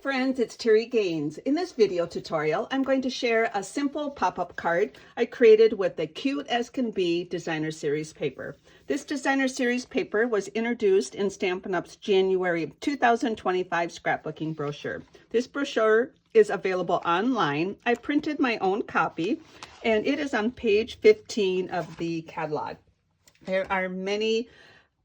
friends, it's Terri Gaines. In this video tutorial, I'm going to share a simple pop-up card I created with the cute as can be designer series paper. This designer series paper was introduced in Stampin' Up's January 2025 scrapbooking brochure. This brochure is available online. I printed my own copy and it is on page 15 of the catalog. There are many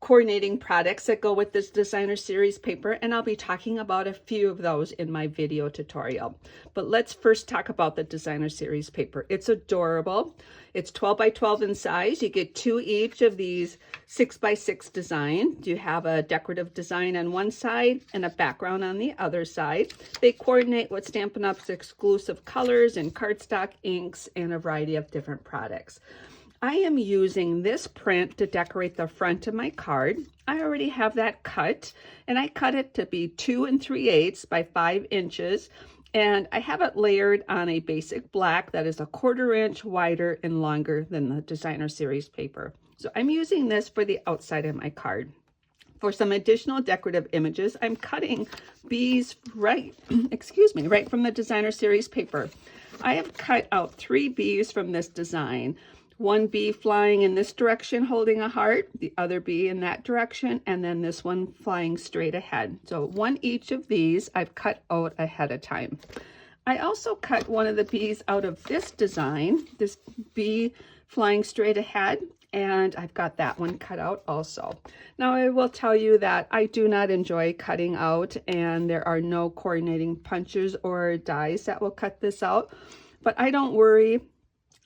coordinating products that go with this designer series paper, and I'll be talking about a few of those in my video tutorial. But let's first talk about the designer series paper. It's adorable. It's 12 by 12 in size. You get two each of these 6 by 6 design. You have a decorative design on one side and a background on the other side. They coordinate with Stampin' Up's exclusive colors and cardstock inks and a variety of different products. I am using this print to decorate the front of my card. I already have that cut, and I cut it to be 2 3/8 by 5 inches, and I have it layered on a basic black that is a 1/4 inch wider and longer than the designer series paper. So I'm using this for the outside of my card. For some additional decorative images, I'm cutting bees right from the designer series paper. I have cut out 3 bees from this design. One bee flying in this direction holding a heart, the other bee in that direction, and then this one flying straight ahead. So one each of these I've cut out ahead of time. I also cut one of the bees out of this design, this bee flying straight ahead, and I've got that one cut out also. Now I will tell you that I do not enjoy cutting out, and there are no coordinating punches or dies that will cut this out, but I don't worry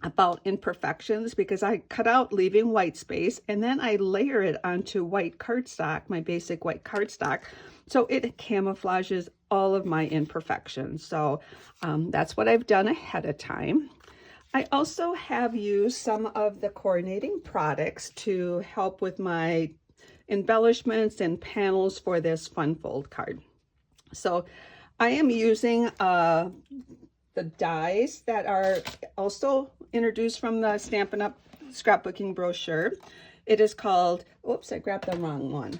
about imperfections because I cut out leaving white space, and then I layer it onto white cardstock, my basic white cardstock, so it camouflages all of my imperfections. So that's what I've done ahead of time. I also have used some of the coordinating products to help with my embellishments and panels for this fun fold card. So I am using the dies that are also introduced from the Stampin' Up scrapbooking brochure. It is called, oops, I grabbed the wrong one,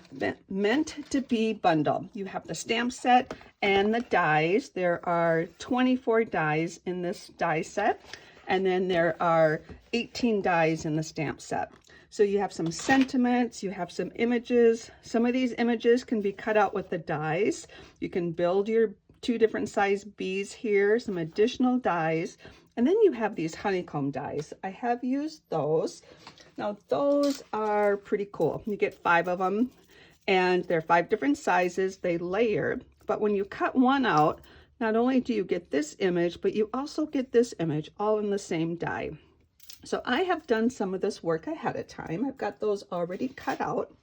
Meant to Be Bundle. You have the stamp set and the dies. There are 24 dies in this die set, and then there are 18 dies in the stamp set. So you have some sentiments, you have some images. Some of these images can be cut out with the dies. You can build your 2 different size bees here, some additional dies, and then you have these honeycomb dies. I have used those. Now those are pretty cool. You get 5 of them, and they're 5 different sizes. They layer, but when you cut one out, not only do you get this image, but you also get this image all in the same die. So I have done some of this work ahead of time. I've got those already cut out.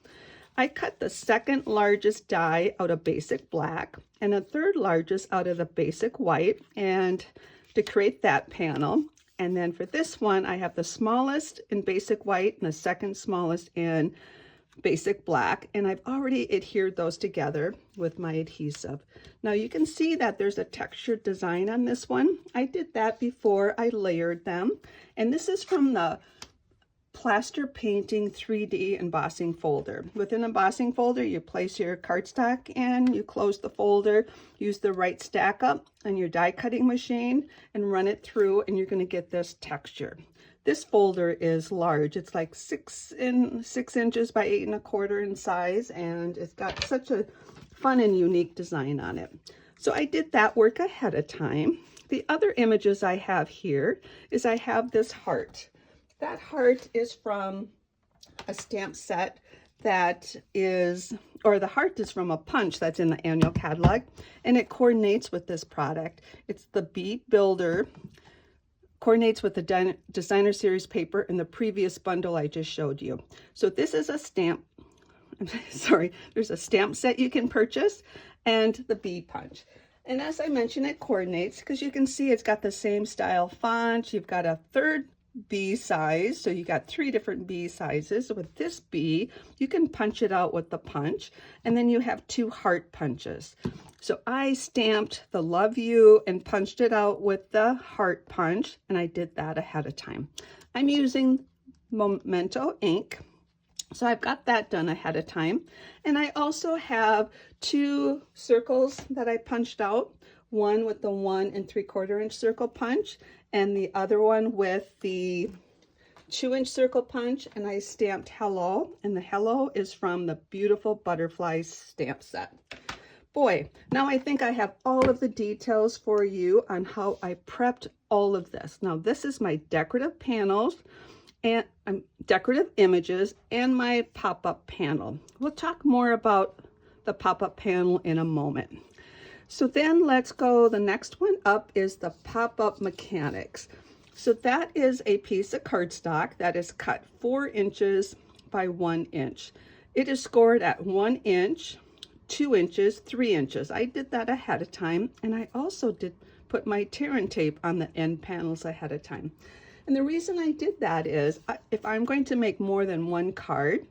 I cut the second largest die out of basic black and the third largest out of the basic white, and to create that panel. And then for this one, I have the smallest in basic white and the second smallest in basic black, and I've already adhered those together with my adhesive. Now you can see that there's a textured design on this one. I did that before I layered them, and this is from the Plaster Painting 3D embossing folder. Within embossing folder, you place your cardstock in, you close the folder, use the right stack up on your die cutting machine and run it through, and you're going to get this texture. This folder is large. It's like 6 inches by 8 1/4 in size, and it's got such a fun and unique design on it. So I did that work ahead of time. The other images I have here is I have this heart. That heart is from a stamp set that is, or the heart is from a punch that's in the annual catalog, and it coordinates with this product. It's the Bee Builder, coordinates with the designer series paper in the previous bundle I just showed you. So this is a stamp, there's a stamp set you can purchase and the bee punch. And as I mentioned, it coordinates because you can see it's got the same style font. You've got a third bee size, so you got 3 different bee sizes. With this bee, you can punch it out with the punch, and then you have 2 heart punches. So I stamped the love you and punched it out with the heart punch, and I did that ahead of time. I'm using Memento ink, So I've got that done ahead of time. And I also have 2 circles that I punched out, one with the 1 3/4 inch circle punch and the other one with the 2-inch circle punch, and I stamped hello, and the hello is from the beautiful butterflies stamp set. Boy, now I think I have all of the details for you on how I prepped all of this. Now this is my decorative panels and decorative images and my pop-up panel. We'll talk more about the pop-up panel in a moment. So then let's go, the next one up is the pop-up mechanics. So that is a piece of cardstock that is cut 4 inches by 1 inch. It is scored at 1 inch, 2 inches, 3 inches. I did that ahead of time, and I also did put my tear tape on the end panels ahead of time. And the reason I did that is if I'm going to make more than 1 card,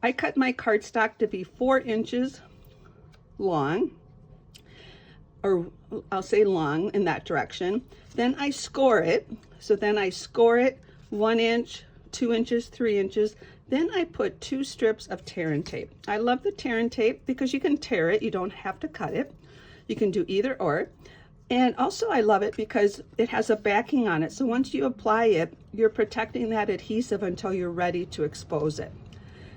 I cut my cardstock to be 4 inches long, or I'll say long in that direction. Then I score it. So then I score it 1 inch, 2 inches, 3 inches. Then I put 2 strips of tear tape. I love the tear tape because you can tear it. You don't have to cut it. You can do either or. And also I love it because it has a backing on it. So once you apply it, you're protecting that adhesive until you're ready to expose it.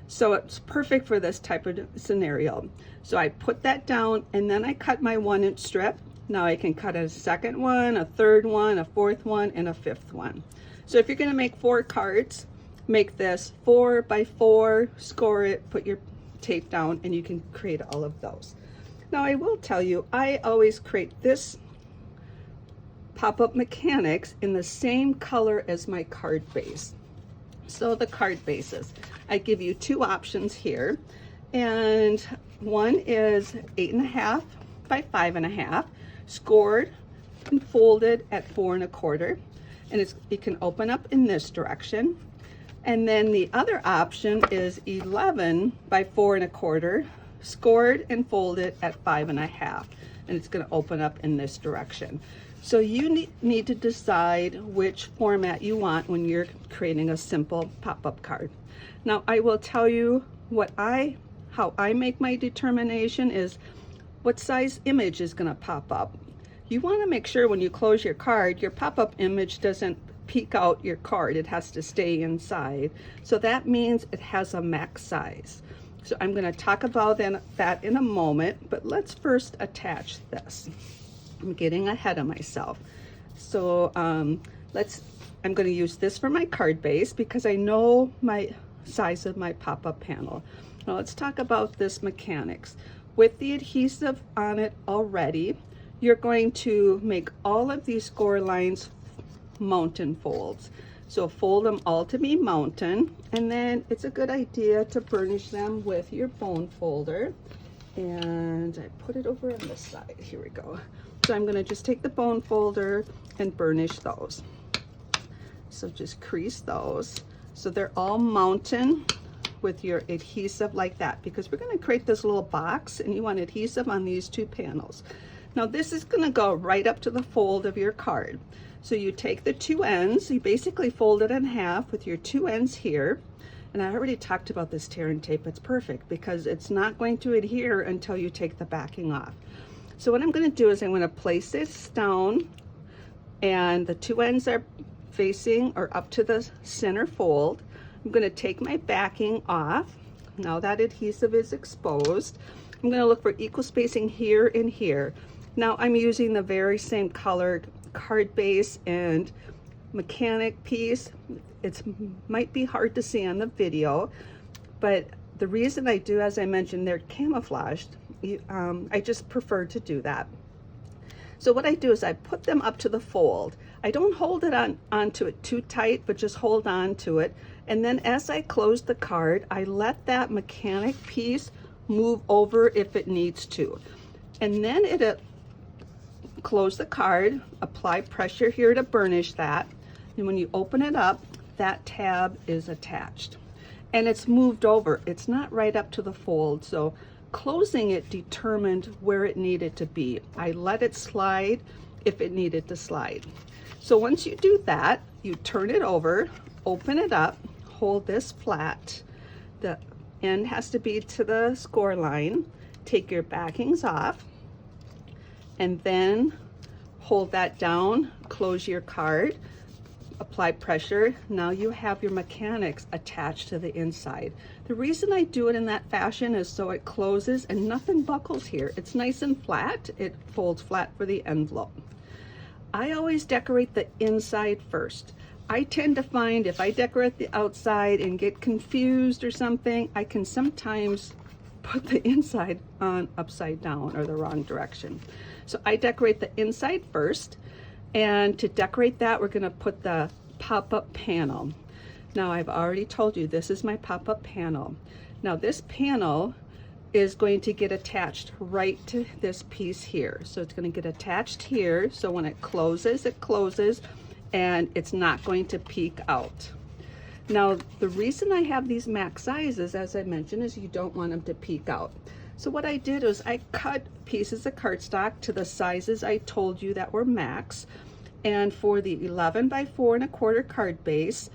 So it's perfect for this type of scenario. So I put that down and then I cut my 1 inch strip. Now I can cut a second one, a third one, a fourth one, and a fifth one. So if you're going to make 4 cards, make this 4 by 4, score it, put your tape down, and you can create all of those. Now I will tell you, I always create this pop-up mechanics in the same color as my card base. So the card bases, I give you 2 options here, and one is 8.5 by 5.5, scored and folded at 4 1/4, and it can open up in this direction. And then the other option is 11 by 4 1/4, scored and folded at 5 1/2, and it's going to open up in this direction. So you need to decide which format you want when you're creating a simple pop-up card. Now I will tell you how I make my determination is what size image is going to pop up. You want to make sure when you close your card, your pop-up image doesn't peek out your card. It has to stay inside. So that means it has a max size. So I'm going to talk about that in a moment, but let's first attach this. I'm getting ahead of myself. So I'm going to use this for my card base because I know my size of my pop-up panel. Now let's talk about this mechanics. With the adhesive on it already, you're going to make all of these score lines mountain folds. So fold them all to be mountain, and then it's a good idea to burnish them with your bone folder. And I put it over on this side. Here we go. So I'm going to just take the bone folder and burnish those. So just crease those so they're all mountain with your adhesive like that, because we're going to create this little box and you want adhesive on these 2 panels. Now this is going to go right up to the fold of your card. So you take the 2 ends, you basically fold it in half with your 2 ends here. And I already talked about this tear tape. It's perfect because it's not going to adhere until you take the backing off. So what I'm going to do is I'm going to place this down, and the 2 ends are facing or up to the center fold. I'm going to take my backing off. Now that adhesive is exposed, I'm going to look for equal spacing here and here. Now I'm using the very same colored card base and mechanic piece. It might be hard to see on the video, but the reason I do, as I mentioned, they're camouflaged. I just prefer to do that. So what I do is I put them up to the fold. I don't hold it onto it too tight, but just hold on to it. And then as I close the card, I let that mechanic piece move over if it needs to. And then close the card, apply pressure here to burnish that. And when you open it up, that tab is attached. And it's moved over. It's not right up to the fold. So closing it determined where it needed to be. I let it slide if it needed to slide. So once you do that, you turn it over, open it up, hold this flat, The end has to be to the score line. Take your backings off and then hold that down, close your card, apply pressure. Now you have your mechanics attached to the inside. The reason I do it in that fashion is so it closes and nothing buckles here. It's nice and flat. It folds flat for the envelope. I always decorate the inside first. I tend to find if I decorate the outside and get confused or something, I can sometimes put the inside on upside down or the wrong direction. So I decorate the inside first, and to decorate that, we're gonna put the pop-up panel. Now I've already told you this is my pop-up panel. Now this panel is going to get attached right to this piece here. So it's going to get attached here. So when it closes, and it's not going to peek out. Now, the reason I have these max sizes, as I mentioned, is you don't want them to peek out. So what I did was I cut pieces of cardstock to the sizes I told you that were max. And for the 11 by 4 1/4 card base,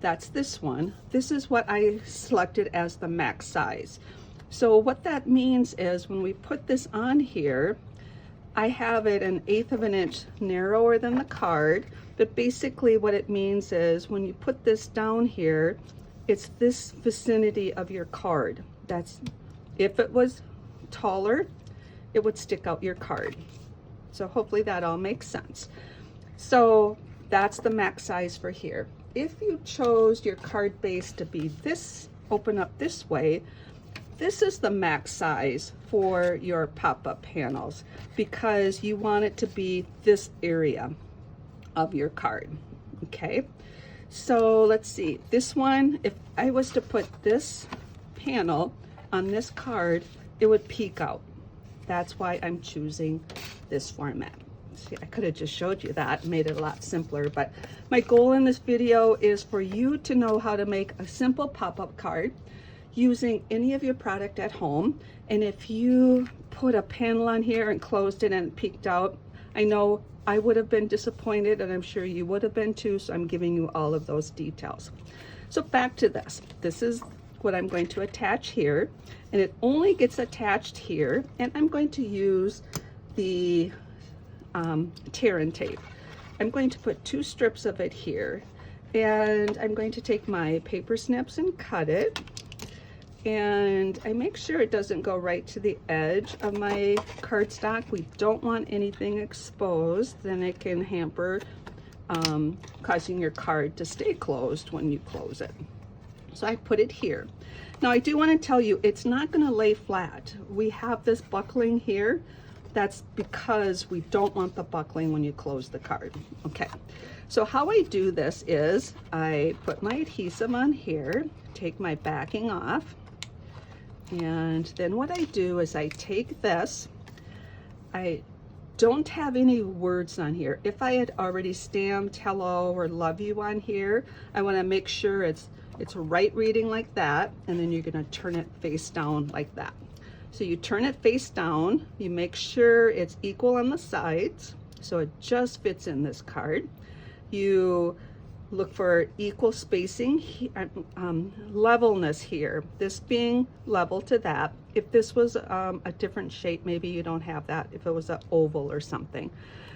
that's this one. This is what I selected as the max size. So what that means is when we put this on here, I have it 1/8 of an inch narrower than the card, but basically what it means is when you put this down here, it's this vicinity of your card. That's, if it was taller, it would stick out your card. So hopefully that all makes sense. So that's the max size for here. If you chose your card base to be this, open up this way, this is the max size for your pop-up panels because you want it to be this area of your card, okay? So let's see, this one, if I was to put this panel on this card, it would peek out. That's why I'm choosing this format. See, I could have just showed you that, made it a lot simpler, but my goal in this video is for you to know how to make a simple pop-up card using any of your product at home. And if you put a panel on here and closed it and it peeked out, I know I would have been disappointed, and I'm sure you would have been too, so I'm giving you all of those details. So back to this. This is what I'm going to attach here, and it only gets attached here, and I'm going to use the tear and tape. I'm going to put 2 strips of it here, and I'm going to take my paper snips and cut it. And I make sure it doesn't go right to the edge of my cardstock. We don't want anything exposed, then it can hamper causing your card to stay closed when you close it. So I put it here. Now I do want to tell you, it's not going to lay flat. We have this buckling here. That's because we don't want the buckling when you close the card. Okay, so how I do this is I put my adhesive on here, take my backing off, and then what I do is I take this, I don't have any words on here. If I had already stamped hello or love you on here, I want to make sure it's right reading like that, and then you're going to turn it face down like that. So you turn it face down, you make sure it's equal on the sides, so it just fits in this card. You look for equal spacing, levelness here, this being level to that. If this was a different shape, maybe you don't have that, if it was an oval or something.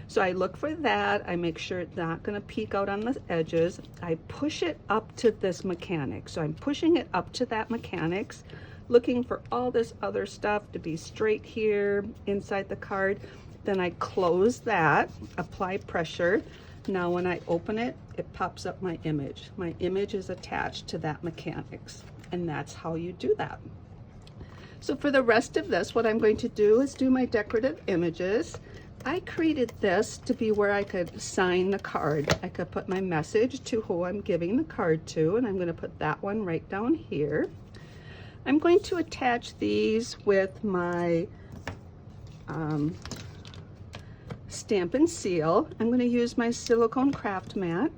So I look for that, I make sure it's not gonna peek out on the edges. I push it up to this mechanics. So I'm pushing it up to that mechanics, looking for all this other stuff to be straight here inside the card. Then I close that, apply pressure. Now when I open it, it pops up my image. My image is attached to that mechanics, and that's how you do that. So for the rest of this, what I'm going to do is do my decorative images. I created this to be where I could sign the card. I could put my message to who I'm giving the card to, and I'm going to put that one right down here. I'm going to attach these with my stamp and seal. I'm going to use my silicone craft mat,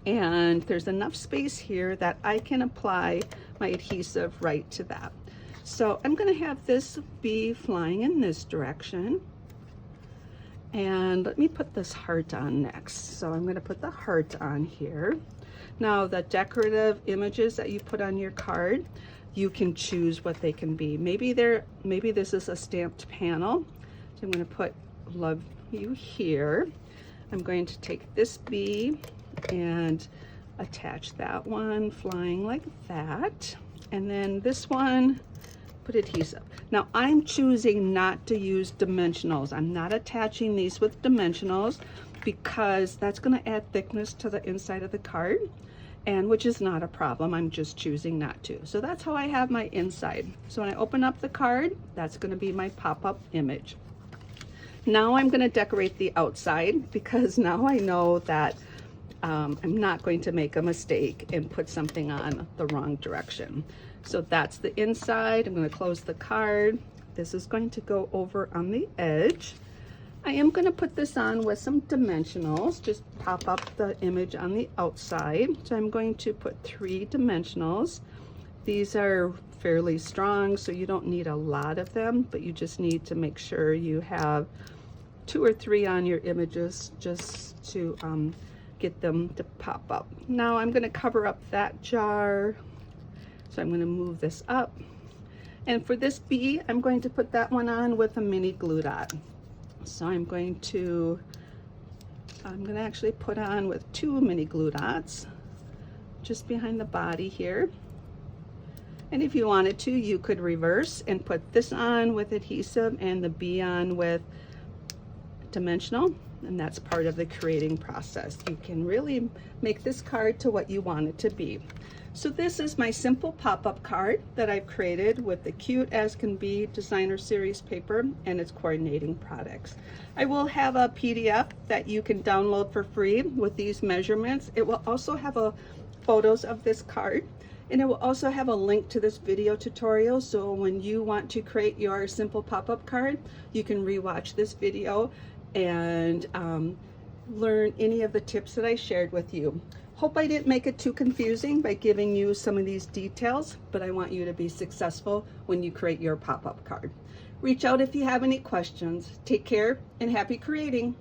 and there's enough space here that I can apply my adhesive right to that. So I'm going to have this be flying in this direction, and let me put this heart on next. So I'm going to put the heart on here. Now the decorative images that you put on your card, you can choose what they can be. Maybe this is a stamped panel. So I'm going to put love you here. I'm going to take this bee and attach that one flying like that. And then this one, put adhesive. Now I'm choosing not to use dimensionals. I'm not attaching these with dimensionals because that's going to add thickness to the inside of the card, and which is not a problem. I'm just choosing not to. So that's how I have my inside. So when I open up the card, that's going to be my pop-up image. Now I'm going to decorate the outside because now I know that I'm not going to make a mistake and put something on the wrong direction. So that's the inside. I'm going to close the card. This is going to go over on the edge. I am going to put this on with some dimensionals, just pop up the image on the outside. So I'm going to put 3 dimensionals. These are fairly strong, so you don't need a lot of them, but you just need to make sure you have 2 or 3 on your images just to get them to pop up. Now I'm going to cover up that jar. So I'm going to move this up. And for this bee, I'm going to put that one on with a mini glue dot. So I'm going to actually put on with 2 mini glue dots just behind the body here. And if you wanted to, you could reverse and put this on with adhesive and the bee on with dimensional. And that's part of the creating process. You can really make this card to what you want it to be. So this is my simple pop-up card that I've created with the Cute as Can Be designer series paper and its coordinating products. I will have a PDF that you can download for free with these measurements. It will also have photos of this card, and it will also have a link to this video tutorial, so when you want to create your simple pop-up card, you can rewatch this video and learn any of the tips that I shared with you. Hope I didn't make it too confusing by giving you some of these details, but I want you to be successful when you create your pop-up card. Reach out if you have any questions. Take care and happy creating.